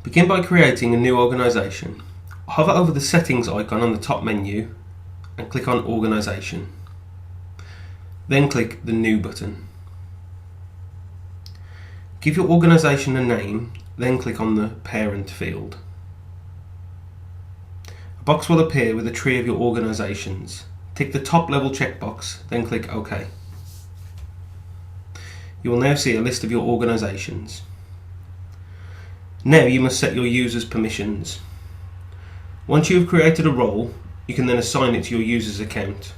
Begin by creating a new organisation. Hover over the settings icon on the top menu and click on Organisation. Then click the New button. Give your organisation a name, then click on the Parent field. A box will appear with a tree of your organisations. Tick the top level checkbox, then click OK. You will now see a list of your organisations. Now you must set your users' permissions. Once you have created a role, you can then assign it to your user's account.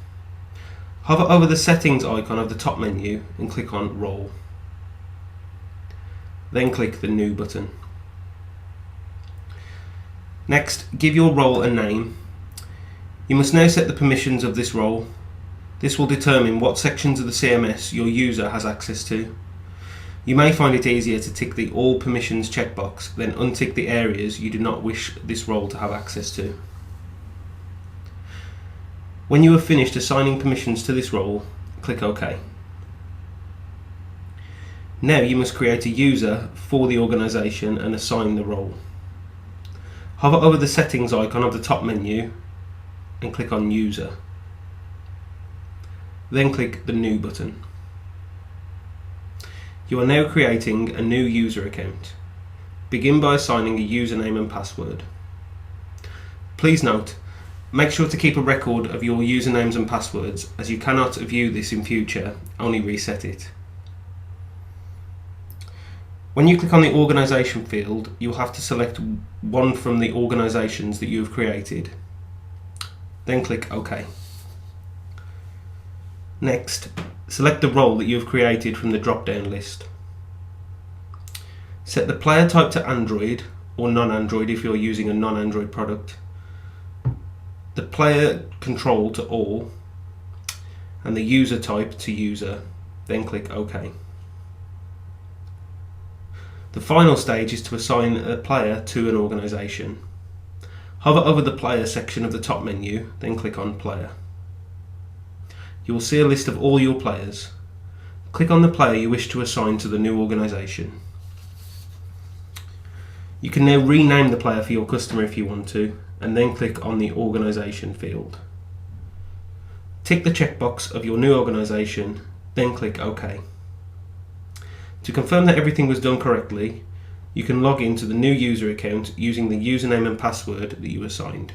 Hover over the settings icon of the top menu and click on Role. Then click the New button. Next, give your role a name. You must now set the permissions of this role. This will determine what sections of the CMS your user has access to. You may find it easier to tick the All Permissions checkbox, then untick the areas you do not wish this role to have access to. When you have finished assigning permissions to this role, click OK. Now you must create a user for the organisation and assign the role. Hover over the settings icon of the top menu and click on User. Then click the New button. You are now creating a new user account. Begin by assigning a username and password. Please note, make sure to keep a record of your usernames and passwords, as you cannot view this in future, only reset it. When you click on the organisation field, you will have to select one from the organisations that you have created. Then click OK. Next, select the role that you have created from the drop-down list. Set the player type to Android or non-Android if you're using a non-Android product, the player control to All, and the user type to User. Then click OK. The final stage is to assign a player to an organisation. Hover over the Player section of the top menu, then click on Player. You will see a list of all your players. Click on the player you wish to assign to the new organisation. You can now rename the player for your customer if you want to, and then click on the Organisation field. Tick the checkbox of your new organisation, then click OK. To confirm that everything was done correctly, you can log into the new user account using the username and password that you assigned.